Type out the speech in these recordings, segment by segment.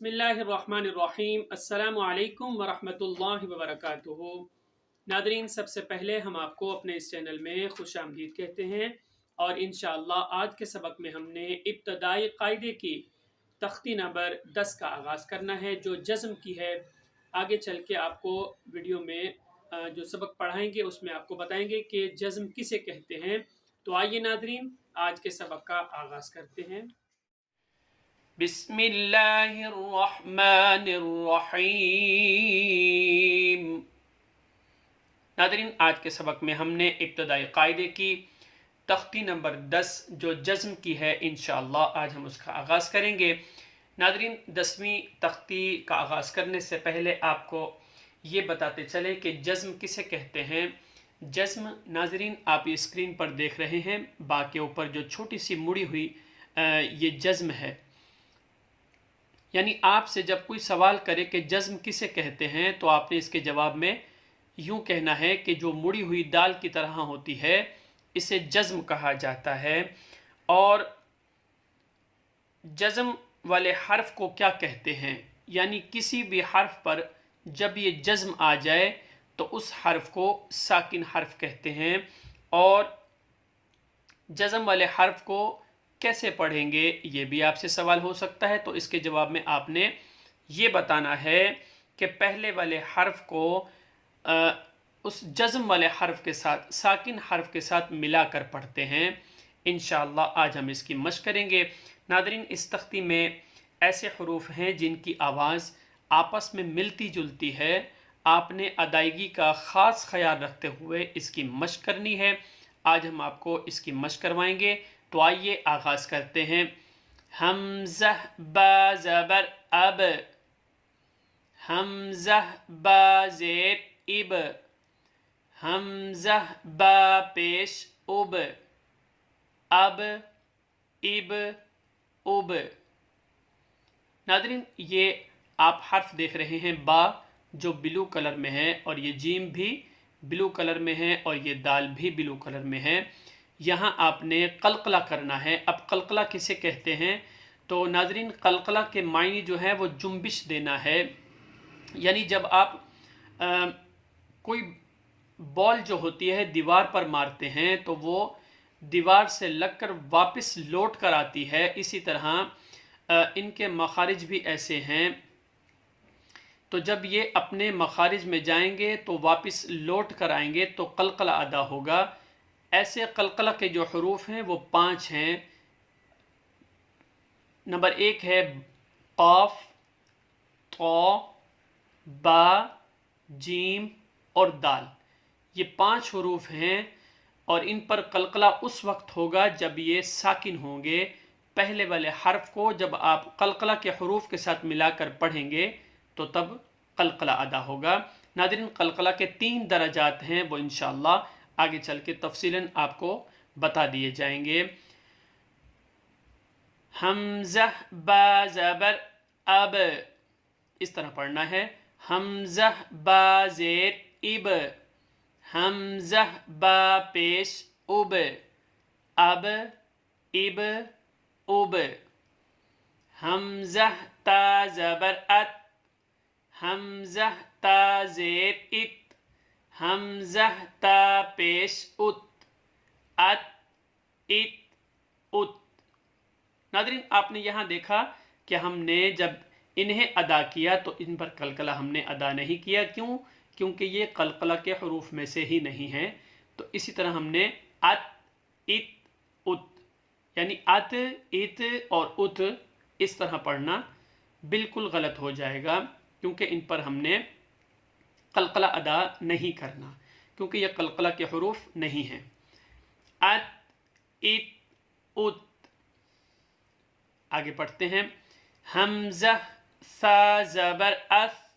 बिस्मिल्लाहिर्रहमानिर्रहीम। अस्सलामु अलैकुम वरहमतुल्लाहि वबरकातुहू। नादरीन, सबसे पहले हम आपको अपने इस चैनल में खुश आमदीद कहते हैं और इंशाअल्लाह आज के सबक में हमने इब्तदाई कायदे की तख्ती नंबर 10 का आगाज़ करना है जो जज़्म की है। आगे चल के आपको वीडियो में जो सबक पढ़ाएंगे उसमें आपको बताएंगे कि जज़्म किसे कहते हैं। तो आइए नादरीन, आज के सबक का आगाज़ करते हैं। बिस्मिल्लाहिर्रहमानिर्रहीम। नादरीन, आज के सबक में हमने इब्तदाई कायदे की तख्ती नंबर 10 जो जज़्म की है इंशाअल्लाह आज हम उसका आगाज़ करेंगे। नादरीन, 10वीं तख्ती का आगाज़ करने से पहले आपको ये बताते चले कि जज़्म किसे कहते हैं। जज़्म नाजरीन आप ये स्क्रीन पर देख रहे हैं, बा के ऊपर जो छोटी सी मुड़ी हुई ये जज़्म है। यानी आपसे जब कोई सवाल करे कि जज़्म किसे कहते हैं तो आपने इसके जवाब में यूं कहना है कि जो मुड़ी हुई दाल की तरह होती है इसे जज़्म कहा जाता है। और जज़्म वाले हर्फ को क्या कहते हैं, यानी किसी भी हर्फ पर जब ये जज़्म आ जाए तो उस हर्फ को साकिन हर्फ कहते हैं। और जज़्म वाले हर्फ को कैसे पढ़ेंगे ये भी आपसे सवाल हो सकता है, तो इसके जवाब में आपने ये बताना है कि पहले वाले हर्फ को उस जज़्म वाले हर्फ के साथ साकिन हर्फ के साथ मिलाकर पढ़ते हैं। इंशाअल्लाह आज हम इसकी मशक करेंगे। नादरीन, इस तख्ती में ऐसे हरूफ हैं जिनकी आवाज़ आपस में मिलती जुलती है। आपने अदायगी का ख़ास ख्याल रखते हुए इसकी मशक करनी है। आज हम आपको इसकी मशक करवाएंगे। तो आइए आगाज़ करते हैं। हमज़ा बा ज़बर अब, हमज़ा बा ज़ेर इब, हमज़ा बा पेश उब, अब इब उब। नादरीन, ये आप हर्फ देख रहे हैं बा जो ब्लू कलर में है, और ये जीम भी ब्लू कलर में है, और ये दाल भी ब्लू कलर में है। यहाँ आपने कलकला करना है। अब कलकला किसे कहते हैं, तो नाजरीन कलकला के मायने जो है वो जुम्बिश देना है। यानी जब आप कोई बॉल जो होती है दीवार पर मारते हैं तो वो दीवार से लगकर वापस लौट कर आती है, इसी तरह इनके मखारिज भी ऐसे हैं। तो जब ये अपने मखारिज में जाएंगे तो वापस लौट कर आएंगे तो कलकला अदा होगा। ऐसे कलकला के जो हरूफ हैं वो 5 हैं। नंबर 1 है क़ाफ, तौ, बा, जीम और दाल। ये 5 हरूफ हैं और इन पर कलकला उस वक्त होगा जब ये साकिन होंगे। पहले वाले हर्फ को जब आप कलकला के हरूफ के साथ मिलाकर पढ़ेंगे तो तब कलकला अदा होगा। नाज़रीन, कलकला के 3 दरजात हैं, वो इंशाअल्लाह आगे चल के तफसीलन आपको बता दिए जाएंगे। हमज़ा बा ज़बर अब, इस तरह पढ़ना है। हमज़ा बा ज़ेर इब, हमज़ा बा पेश उब, अब इब उब। हमज़ा ता ज़बर अत, हमज़ा ता ज़ेर इत, हमज़ा ता पेश उत, अत इत उत। नादरीन, आपने यहाँ देखा कि हमने जब इन्हें अदा किया तो इन पर कलकला हमने अदा नहीं किया। क्यों? क्योंकि ये कलकला के हरूफ में से ही नहीं है। तो इसी तरह हमने अत इत उत, यानी अत इत और उत इस तरह पढ़ना बिल्कुल गलत हो जाएगा, क्योंकि इन पर हमने कलकला अदा नहीं करना, क्योंकि यह कलकला के हरूफ नहीं हैं। अत इत उत। आगे पढ़ते हैं। हमज़ा सा ज़बर अस,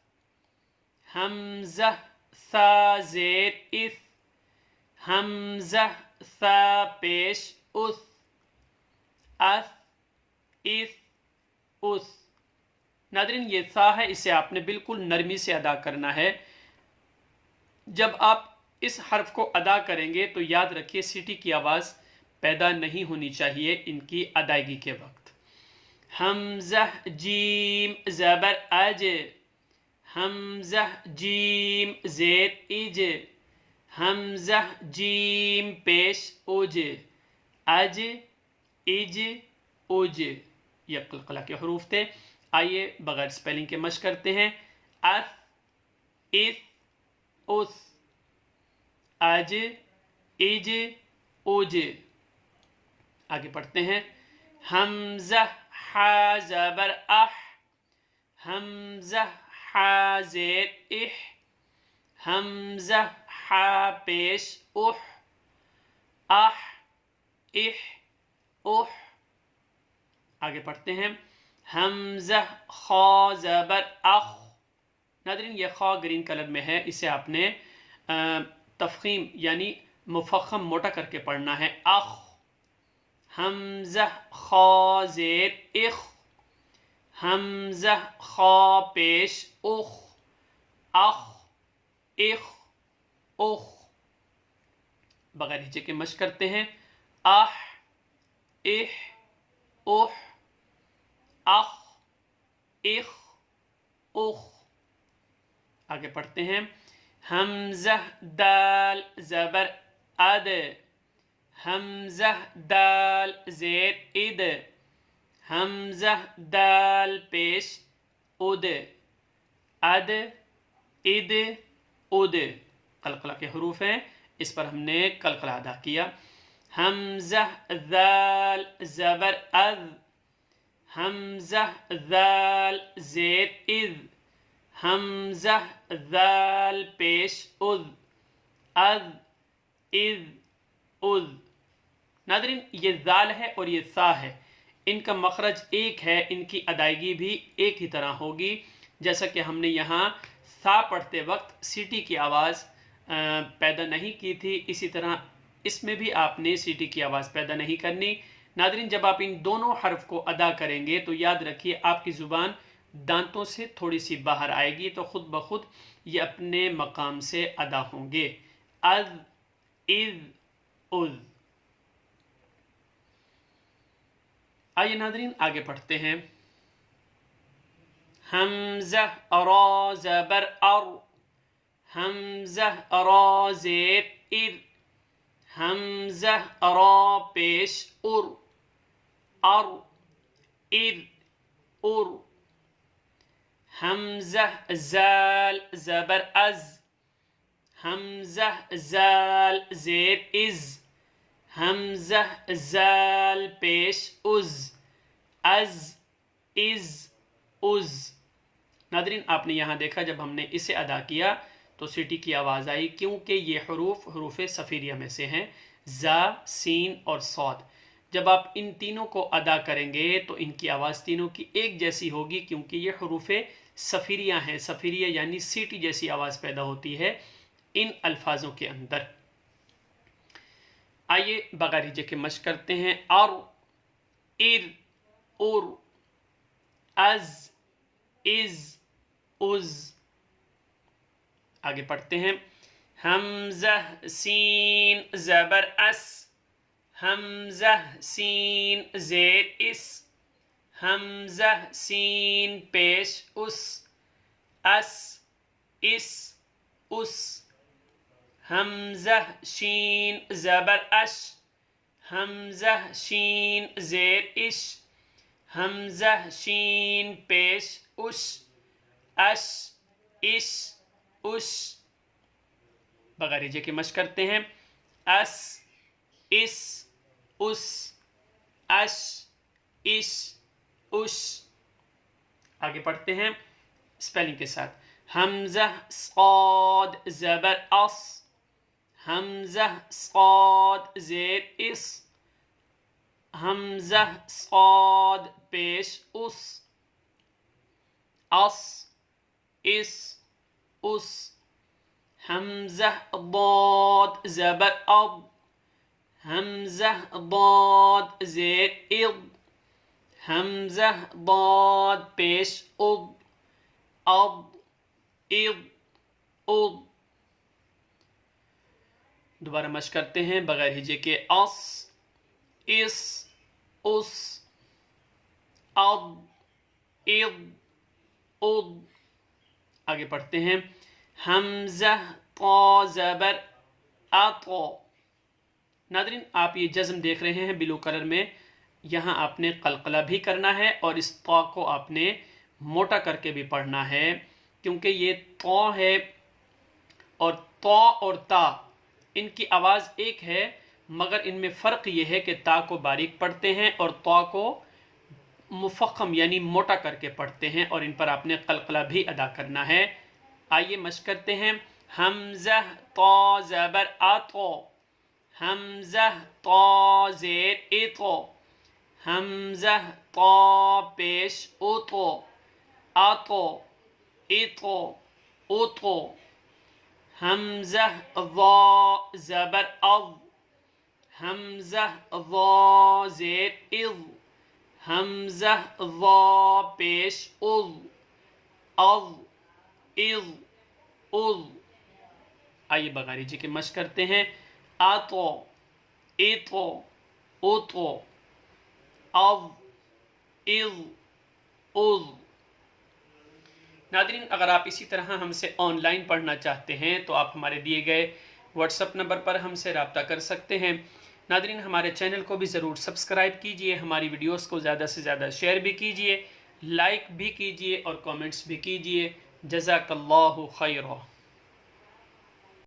हमज़ा सा ज़ेर इस, हमज़ा सा पेश उस, अस इस उस। नादरीन, ये सा है, इसे आपने बिल्कुल नरमी से अदा करना है। जब आप इस हर्फ को अदा करेंगे तो याद रखिए सीटी की आवाज़ पैदा नहीं होनी चाहिए इनकी अदायगी के वक्त। حمزہ جیم زبر اج، حمزہ جیم زیر اج، حمزہ جیم پیش اج، اج اج اج، یہ قلقلہ کے حروف تھے۔ آئیے بغیر سپیلنگ کے مشق کرتے ہیں۔ اف اف اس، اج اج اج۔ آگے پڑھتے ہیں۔ حمزہ ح زبر اح، حمزہ ح زیر اح، حمزہ ح پیش اح، اح اح اح۔ آگے پڑھتے ہیں۔ حمزہ خا زبر اخ، ناظرین یہ خا گرین کلر میں ہے، اسے آپ نے تفخیم یعنی مفخم موٹا کر کے پڑھنا ہے۔ اخ، حمزہ خا زیر اخ، حمزہ خا پیش اخ، اخ اخ اخ۔ بغیر ہجے کے مشق کرتے ہیں۔ اح اح اح، اخ اخ اخ۔ آگے پڑھتے ہیں۔ حمزہ دال زبر اد، حمزہ دال زیر اد، حمزہ دال پیش اد، اد اد اد۔ قلقلہ کے حروف ہیں، اس پر ہم نے قلقلہ ادا کیا۔ حمزہ ذال زبر اذ، حمزہ ذال زیر اذ، حمزہ ذال پیش اذ، اذ اذ اذ۔ ناظرین یہ ذال ہے اور یہ ثا ہے، ان کا مخرج ایک ہے، ان کی ادائیگی بھی ایک ہی طرح ہوگی۔ جیسا کہ ہم نے یہاں ثا پڑھتے وقت سیٹی کی آواز پیدا نہیں کی تھی، اسی طرح اس میں بھی آپ نے سیٹی کی آواز پیدا نہیں کرنی۔ ناظرین جب آپ ان دونوں حرف کو ادا کریں گے تو یاد رکھیے آپ کی زبان دانتوں سے تھوڑی سی باہر آئے گی، تو خود بخود یہ اپنے مقام سے ادا ہوں گے۔ اذ اذ اذ۔ آئیے ناظرین آگے پڑھتے ہیں۔ حمزہ را زبر ار، حمزہ را زیر ار، حمزہ را پیش ار، ار ار ار۔ حمزہ زال زبر از، حمزہ زال زیر از، حمزہ زال پیش از، از از از۔ ناظرین آپ نے یہاں دیکھا جب ہم نے اسے ادا کیا تو سیٹی کی آواز آئی، کیونکہ یہ حروف صفیریہ میں سے ہیں، زا، سین اور صاد۔ جب آپ ان تینوں کو ادا کریں گے تو ان کی آواز تینوں کی ایک جیسی ہوگی، کیونکہ یہ حروف صفیریہ ہیں۔ صفیریہ یعنی سیٹی جیسی آواز پیدا ہوتی ہے ان الفاظوں کے اندر۔ آئیے بغیر ہجے کے مشق کرتے ہیں۔ ار ار ار، از از از۔ آگے پڑھتے ہیں۔ حمزہ سین زبر اس، حمزہ سین زیر اس، حمزہ سین پیش اس، اس اس اس۔ حمزہ شین زبر اش، حمزہ شین زیر اش، حمزہ شین پیش اش، اش اش اش۔ بغیر ہجے کے مشق کرتے ہیں۔ اس اس اس، اش اش اش۔ آگے پڑھتے ہیں سپیلنگ کے ساتھ۔ حمزہ صاد زبر اص، حمزہ صاد زیر اس، حمزہ صاد پیش اس، اس اس اس۔ حمزہ ضاد زبر اض، حمزہ ضاد زیر اض، حمزہ ضاد پیش اض، اض اض اض۔ دوبارہ مشق کرتے ہیں بغیر ہجے کے۔ اس اس اس، अद इद उद। आगे पढ़ते हैं हमज़ा ता ज़बर अतो। नादरीन आप ये जज़्म देख रहे हैं ब्लू कलर में, यहाँ आपने कलकला भी करना है और इस ता को आपने मोटा करके भी पढ़ना है, क्योंकि ये ता है और ता और ता इनकी आवाज़ एक है, मगर इनमें फ़र्क ये है कि ता को बारीक पढ़ते हैं और ता को मुफ़ख्खम यानी मोटा करके पढ़ते हैं, और इन पर आपने कलकला भी अदा करना है। आइए मश्क करते हैं हमज़ा ता ज़बर अतो, हमज़ा ता ज़ेर इतो, हमज़ा ता पेश उतो, आतो इतो उतो, हमज़ा ज़ा ज़बर अज़, हमज़ा ज़ा ज़ेर इज़, हमज़ा ज़ा पेश उज़, अज़ इज़ उज़। आइए बगारी जी के मश्क करते हैं आतो इतो उतो अज़ इज़ उज़। नादरीन अगर आप इसी तरह हमसे ऑनलाइन पढ़ना चाहते हैं तो आप हमारे दिए गए व्हाट्सएप नंबर पर हमसे रब्ता कर सकते हैं। नादरीन हमारे चैनल को भी ज़रूर सब्सक्राइब कीजिए, हमारी वीडियोस को ज़्यादा से ज़्यादा शेयर भी कीजिए, लाइक भी कीजिए और कमेंट्स भी कीजिए। जज़ाकल्लाहु खैरा।